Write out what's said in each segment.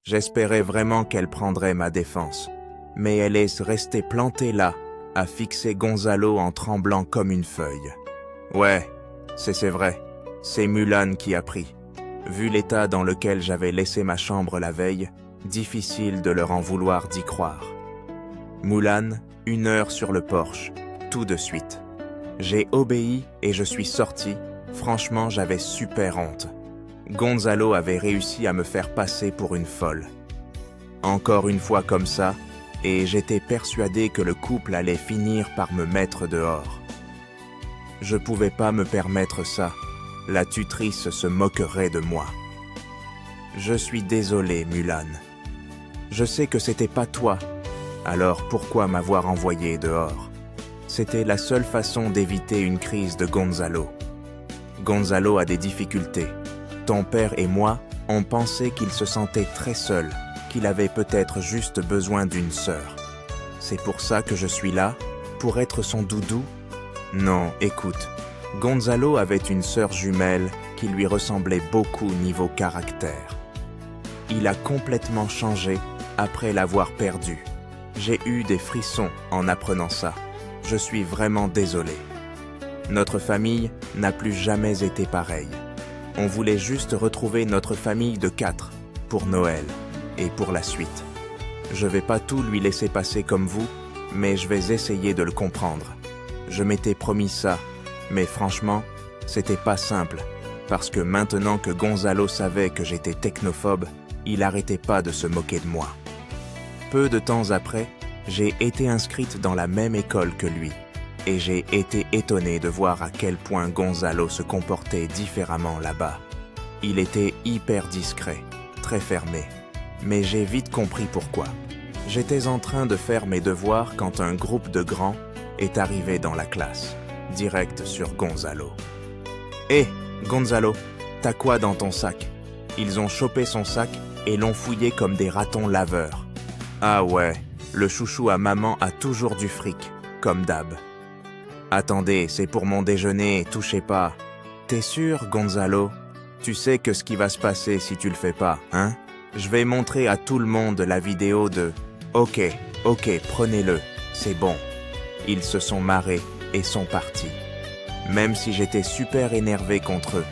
J'espérais vraiment qu'elle prendrait ma défense, mais elle est restée plantée là, à fixer Gonzalo en tremblant comme une feuille. Ouais, c'est vrai, c'est Mulan qui a pris. Vu l'état dans lequel j'avais laissé ma chambre la veille, difficile de leur en vouloir d'y croire. Mulan, 1 heure sur le porche, tout de suite. J'ai obéi et je suis sorti. Franchement, j'avais super honte. Gonzalo avait réussi à me faire passer pour une folle. Encore une fois comme ça, et j'étais persuadé que le couple allait finir par me mettre dehors. Je pouvais pas me permettre ça. La tutrice se moquerait de moi. Je suis désolé, Mulan. Je sais que c'était pas toi, alors pourquoi m'avoir envoyé dehors? C'était la seule façon d'éviter une crise de Gonzalo. Gonzalo a des difficultés. Ton père et moi, on pensait qu'il se sentait très seul, qu'il avait peut-être juste besoin d'une sœur. C'est pour ça que je suis là, pour être son doudou? Non, écoute, Gonzalo avait une sœur jumelle qui lui ressemblait beaucoup niveau caractère. Il a complètement changé après l'avoir perdu. J'ai eu des frissons en apprenant ça. Je suis vraiment désolé. Notre famille n'a plus jamais été pareille. On voulait juste retrouver notre famille de 4 pour Noël et pour la suite. Je vais pas tout lui laisser passer comme vous, mais je vais essayer de le comprendre. Je m'étais promis ça, mais franchement, c'était pas simple, parce que maintenant que Gonzalo savait que j'étais technophobe, il arrêtait pas de se moquer de moi. Peu de temps après, j'ai été inscrite dans la même école que lui, et j'ai été étonné de voir à quel point Gonzalo se comportait différemment là-bas. Il était hyper discret, très fermé, mais j'ai vite compris pourquoi. J'étais en train de faire mes devoirs quand un groupe de grands est arrivé dans la classe, direct sur Gonzalo. « Hé, Gonzalo, t'as quoi dans ton sac ?» Ils ont chopé son sac et l'ont fouillé comme des ratons laveurs. Ah ouais, le chouchou à maman a toujours du fric, comme d'hab. Attendez, c'est pour mon déjeuner, touchez pas. T'es sûr, Gonzalo? Tu sais que ce qui va se passer si tu le fais pas, hein? Je vais montrer à tout le monde la vidéo de « Ok, prenez-le, c'est bon. » Ils se sont marrés et sont partis. Même si j'étais super énervé contre eux.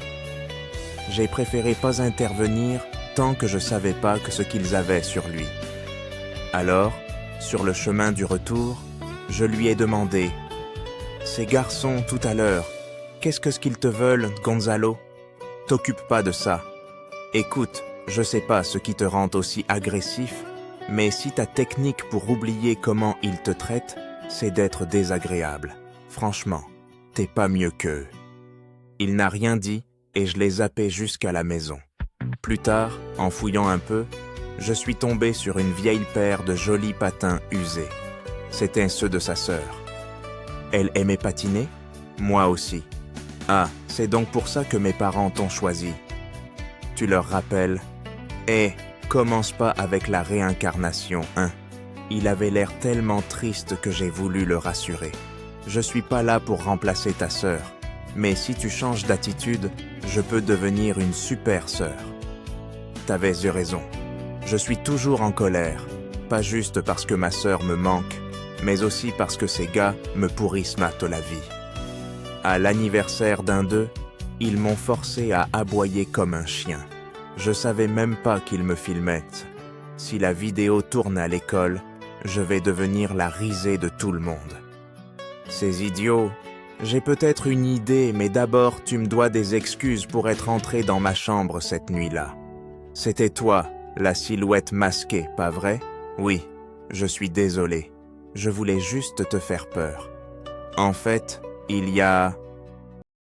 J'ai préféré pas intervenir tant que je savais pas que ce qu'ils avaient sur lui. Alors, sur le chemin du retour, je lui ai demandé « Ces garçons, tout à l'heure, qu'est-ce qu'ils te veulent, Gonzalo? T'occupe pas de ça. Écoute, je sais pas ce qui te rend aussi agressif, mais si ta technique pour oublier comment ils te traitent, c'est d'être désagréable. Franchement, t'es pas mieux qu'eux. » Il n'a rien dit et je l'ai zappé jusqu'à la maison. Plus tard, en fouillant un peu, je suis tombé sur une vieille paire de jolis patins usés. C'étaient ceux de sa sœur. Elle aimait patiner? Moi aussi. Ah, c'est donc pour ça que mes parents t'ont choisi. Tu leur rappelles? Commence pas avec la réincarnation, hein? Il avait l'air tellement triste que j'ai voulu le rassurer. Je suis pas là pour remplacer ta sœur, mais si tu changes d'attitude, je peux devenir une super sœur. T'avais eu raison. Je suis toujours en colère, pas juste parce que ma sœur me manque, mais aussi parce que ces gars me pourrissent la vie. À l'anniversaire d'un d'eux, ils m'ont forcé à aboyer comme un chien. Je savais même pas qu'ils me filmaient. Si la vidéo tourne à l'école, je vais devenir la risée de tout le monde. Ces idiots, j'ai peut-être une idée, mais d'abord tu me dois des excuses pour être entré dans ma chambre cette nuit-là. C'était toi, la silhouette masquée, pas vrai? Oui, je suis désolé. Je voulais juste te faire peur. En fait, il y a